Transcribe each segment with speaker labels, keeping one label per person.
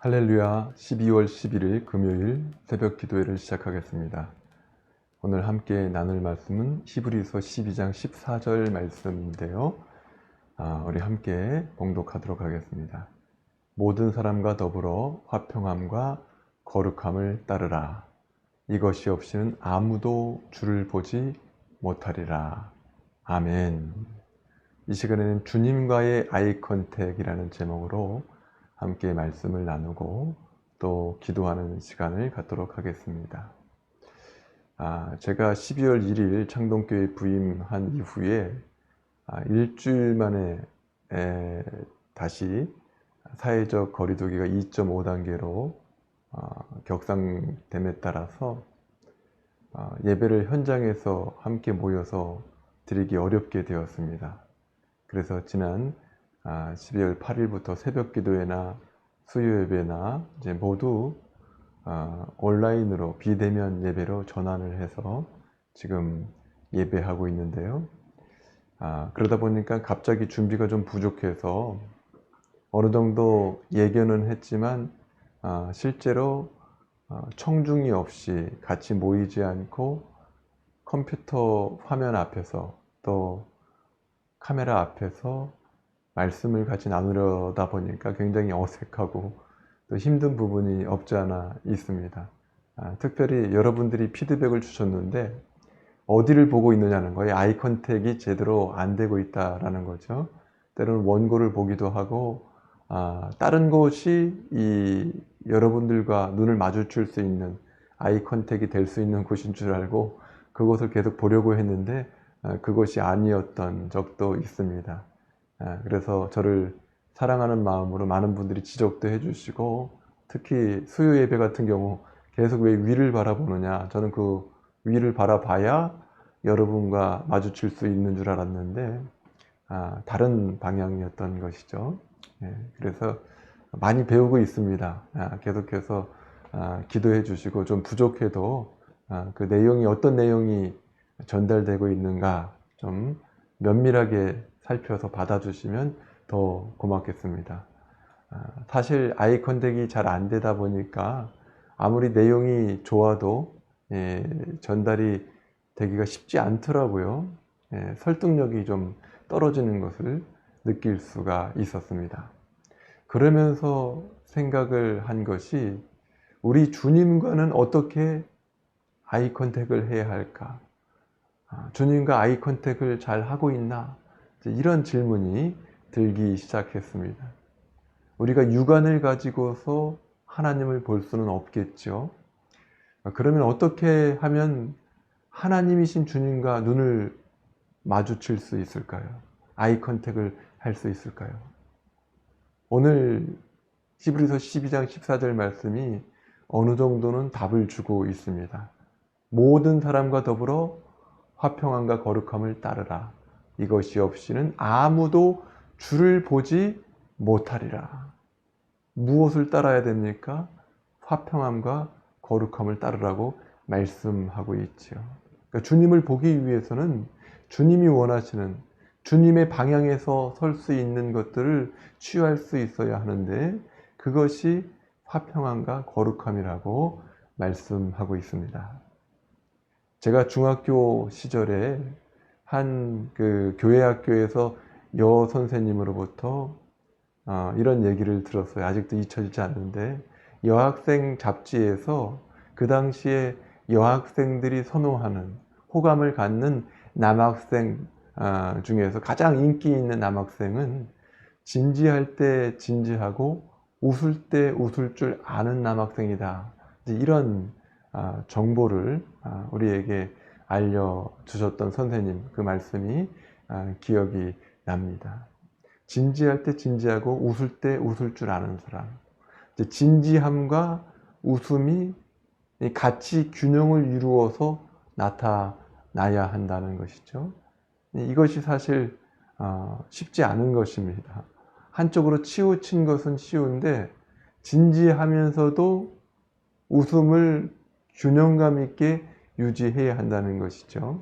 Speaker 1: 할렐루야. 12월 11일 금요일 새벽 기도회를 시작하겠습니다. 오늘 함께 나눌 말씀은 히브리서 12장 14절 말씀인데요. 우리 함께 봉독하도록 하겠습니다. 모든 사람과 더불어 화평함과 거룩함을 따르라. 이것이 없이는 아무도 주를 보지 못하리라. 아멘. 이 시간에는 주님과의 아이 컨택이라는 제목으로 함께 말씀을 나누고 또 기도하는 시간을 갖도록 하겠습니다. 제가 12월 1일 창동교회 부임한 이후에 일주일 만에 다시 사회적 거리두기가 2.5단계로 격상됨에 따라서 예배를 현장에서 함께 모여서 드리기 어렵게 되었습니다. 그래서 지난 12월 8일부터 새벽 기도회나 수요 예배나 이제 모두 온라인으로 비대면 예배로 전환을 해서 지금 예배하고 있는데요. 그러다 보니까 갑자기 준비가 좀 부족해서 어느 정도 예견은 했지만 실제로 청중이 없이 같이 모이지 않고 컴퓨터 화면 앞에서 또 카메라 앞에서 말씀을 같이 나누려다 보니까 굉장히 어색하고 또 힘든 부분이 없지 않아 있습니다. 특별히 여러분들이 피드백을 주셨는데 어디를 보고 있느냐는 거예요. 아이 컨택이 제대로 안 되고 있다라는 거죠. 때로는 원고를 보기도 하고 다른 곳이 여러분들과 눈을 마주칠 수 있는 아이 컨택이 될 수 있는 곳인 줄 알고 그곳을 계속 보려고 했는데 그것이 아니었던 적도 있습니다. 그래서 저를 사랑하는 마음으로 많은 분들이 지적도 해주시고 특히 수요 예배 같은 경우 계속 왜 위를 바라보느냐, 저는 그 위를 바라봐야 여러분과 마주칠 수 있는 줄 알았는데 다른 방향이었던 것이죠. 그래서 많이 배우고 있습니다. 계속해서 기도해 주시고 좀 부족해도 그 내용이 어떤 내용이 전달되고 있는가 좀 면밀하게 살펴서 받아주시면 더 고맙겠습니다. 사실 아이 컨택이 잘 안 되다 보니까 아무리 내용이 좋아도 전달이 되기가 쉽지 않더라고요. 설득력이 좀 떨어지는 것을 느낄 수가 있었습니다. 그러면서 생각을 한 것이 우리 주님과는 어떻게 아이 컨택을 해야 할까? 주님과 아이 컨택을 잘 하고 있나? 이런 질문이 들기 시작했습니다. 우리가 육안을 가지고서 하나님을 볼 수는 없겠죠. 그러면 어떻게 하면 하나님이신 주님과 눈을 마주칠 수 있을까요? 아이 컨택을 할 수 있을까요? 오늘 히브리서 12장 14절 말씀이 어느 정도는 답을 주고 있습니다. 모든 사람과 더불어 화평함과 거룩함을 따르라. 이것이 없이는 아무도 주를 보지 못하리라. 무엇을 따라야 됩니까? 화평함과 거룩함을 따르라고 말씀하고 있죠. 그러니까 주님을 보기 위해서는 주님이 원하시는 주님의 방향에서 설 수 있는 것들을 취할 수 있어야 하는데 그것이 화평함과 거룩함이라고 말씀하고 있습니다. 제가 중학교 시절에 한 그 교회 학교에서 여 선생님으로부터 이런 얘기를 들었어요. 아직도 잊혀지지 않는데 여학생 잡지에서 그 당시에 여학생들이 선호하는 호감을 갖는 남학생 중에서 가장 인기 있는 남학생은 진지할 때 진지하고 웃을 때 웃을 줄 아는 남학생이다. 이런 정보를 우리에게 알려주셨던 선생님 그 말씀이 기억이 납니다. 진지할 때 진지하고 웃을 때 웃을 줄 아는 사람. 진지함과 웃음이 같이 균형을 이루어서 나타나야 한다는 것이죠. 이것이 사실 쉽지 않은 것입니다. 한쪽으로 치우친 것은 쉬운데 진지하면서도 웃음을 균형감 있게 유지해야 한다는 것이죠.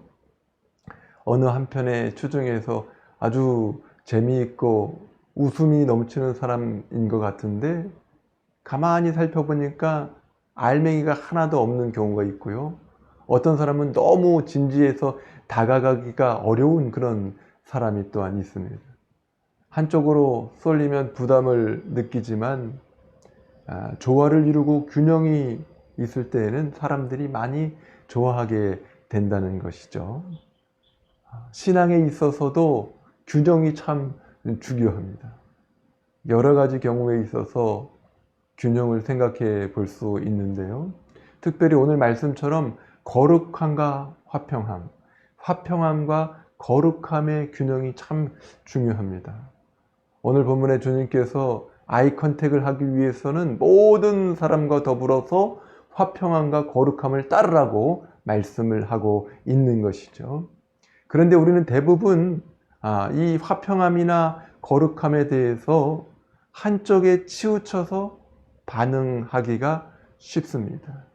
Speaker 1: 어느 한편의 추정에서 아주 재미있고 웃음이 넘치는 사람인 것 같은데 가만히 살펴보니까 알맹이가 하나도 없는 경우가 있고요. 어떤 사람은 너무 진지해서 다가가기가 어려운 그런 사람이 또한 있습니다. 한쪽으로 쏠리면 부담을 느끼지만 조화를 이루고 균형이 있을 때에는 사람들이 많이 좋아하게 된다는 것이죠. 신앙에 있어서도 균형이 참 중요합니다. 여러 가지 경우에 있어서 균형을 생각해 볼 수 있는데요. 특별히 오늘 말씀처럼 거룩함과 화평함, 화평함과 거룩함의 균형이 참 중요합니다. 오늘 본문에 주님께서 아이 컨택을 하기 위해서는 모든 사람과 더불어서 화평함과 거룩함을 따르라고 말씀을 하고 있는 것이죠. 그런데 우리는 대부분 이 화평함이나 거룩함에 대해서 한쪽에 치우쳐서 반응하기가 쉽습니다.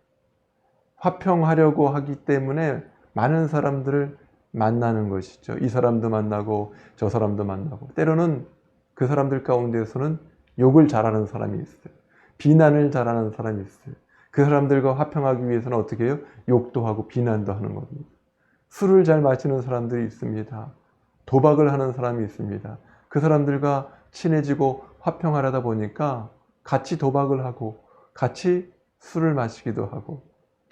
Speaker 1: 화평하려고 하기 때문에 많은 사람들을 만나는 것이죠. 이 사람도 만나고 저 사람도 만나고, 때로는 그 사람들 가운데에서는 욕을 잘하는 사람이 있어요. 비난을 잘하는 사람이 있어요. 그 사람들과 화평하기 위해서는 어떻게 해요? 욕도 하고 비난도 하는 겁니다. 술을 잘 마시는 사람들이 있습니다. 도박을 하는 사람이 있습니다. 그 사람들과 친해지고 화평하려다 보니까 같이 도박을 하고 같이 술을 마시기도 하고,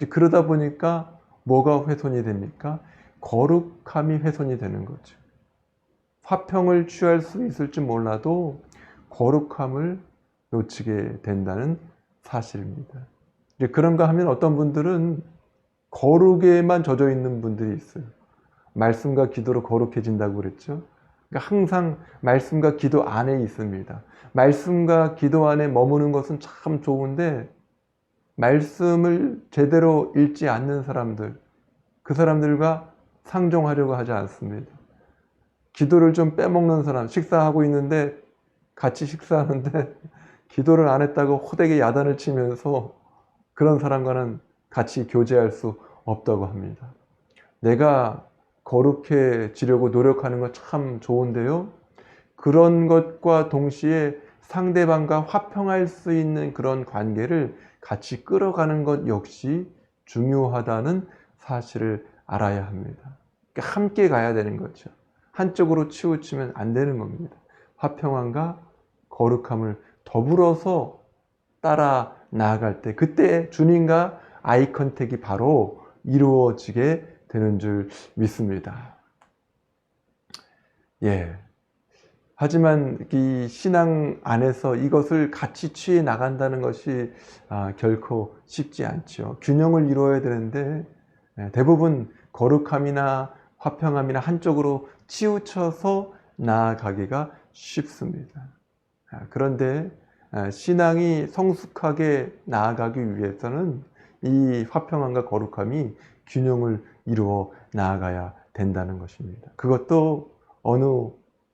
Speaker 1: 그러다 보니까 뭐가 훼손이 됩니까? 거룩함이 훼손이 되는 거죠. 화평을 취할 수 있을지 몰라도 거룩함을 놓치게 된다는 사실입니다. 그런가 하면 어떤 분들은 거룩에만 젖어 있는 분들이 있어요. 말씀과 기도로 거룩해진다고 그랬죠. 그러니까 항상 말씀과 기도 안에 있습니다. 말씀과 기도 안에 머무는 것은 참 좋은데, 말씀을 제대로 읽지 않는 사람들, 그 사람들과 상종하려고 하지 않습니다. 기도를 좀 빼먹는 사람, 식사하고 있는데 같이 식사하는데 기도를 안 했다고 호되게 야단을 치면서 그런 사람과는 같이 교제할 수 없다고 합니다. 내가 거룩해지려고 노력하는 건 참 좋은데요. 그런 것과 동시에 상대방과 화평할 수 있는 그런 관계를 같이 끌어가는 것 역시 중요하다는 사실을 알아야 합니다. 그러니까 함께 가야 되는 거죠. 한쪽으로 치우치면 안 되는 겁니다. 화평함과 거룩함을 더불어서 따라 나아갈 때, 그때 주님과 아이 컨택이 바로 이루어지게 되는 줄 믿습니다. 하지만 이 신앙 안에서 이것을 같이 취해 나간다는 것이 결코 쉽지 않죠. 균형을 이루어야 되는데 대부분 거룩함이나 화평함이나 한쪽으로 치우쳐서 나아가기가 쉽습니다. 그런데 신앙이 성숙하게 나아가기 위해서는 이 화평함과 거룩함이 균형을 이루어 나아가야 된다는 것입니다. 그것도 어느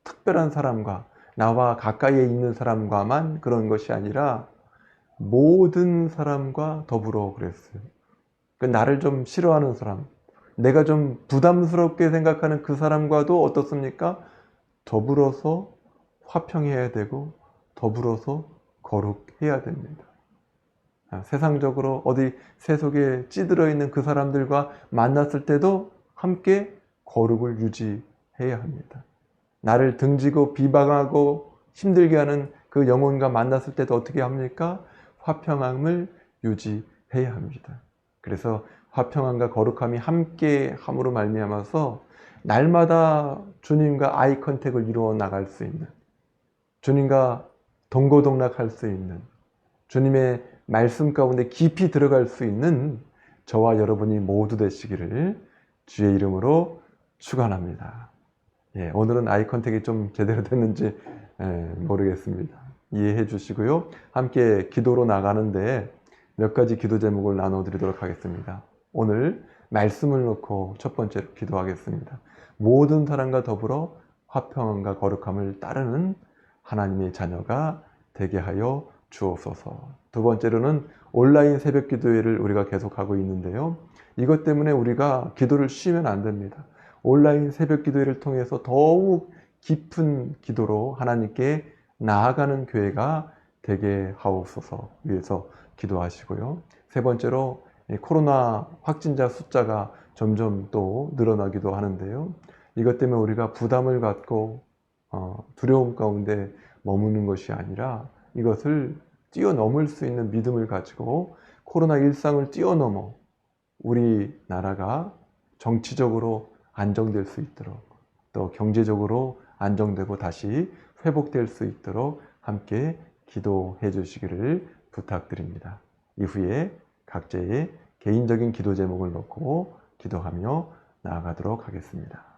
Speaker 1: 특별한 사람과, 나와 가까이에 있는 사람과만 그런 것이 아니라 모든 사람과 더불어 그랬어요. 나를 좀 싫어하는 사람, 내가 좀 부담스럽게 생각하는 그 사람과도 어떻습니까? 더불어서 화평해야 되고 더불어서 거룩해야 됩니다. 세상적으로 어디 세속에 찌들어 있는 그 사람들과 만났을 때도 함께 거룩을 유지해야 합니다. 나를 등지고 비방하고 힘들게 하는 그 영혼과 만났을 때도 어떻게 합니까? 화평함을 유지해야 합니다. 그래서 화평함과 거룩함이 함께 함으로 말미암아서 날마다 주님과 아이 컨택을 이루어 나갈 수 있는, 주님과 동고동락할 수 있는, 주님의 말씀 가운데 깊이 들어갈 수 있는 저와 여러분이 모두 되시기를 주의 이름으로 축원합니다. 오늘은 아이 컨택이 좀 제대로 됐는지 모르겠습니다. 이해해 주시고요. 함께 기도로 나가는데 몇 가지 기도 제목을 나눠드리도록 하겠습니다. 오늘 말씀을 놓고 첫 번째로 기도하겠습니다. 모든 사람과 더불어 화평함과 거룩함을 따르는 하나님의 자녀가 되게 하여 주옵소서. 두 번째로는 온라인 새벽 기도회를 우리가 계속하고 있는데요. 이것 때문에 우리가 기도를 쉬면 안 됩니다. 온라인 새벽 기도회를 통해서 더욱 깊은 기도로 하나님께 나아가는 교회가 되게 하옵소서 위해서 기도하시고요. 세 번째로 코로나 확진자 숫자가 점점 또 늘어나기도 하는데요. 이것 때문에 우리가 부담을 갖고 두려움 가운데 머무는 것이 아니라 이것을 뛰어넘을 수 있는 믿음을 가지고 코로나 일상을 뛰어넘어 우리나라가 정치적으로 안정될 수 있도록 또 경제적으로 안정되고 다시 회복될 수 있도록 함께 기도해 주시기를 부탁드립니다. 이후에 각자의 개인적인 기도 제목을 놓고 기도하며 나아가도록 하겠습니다.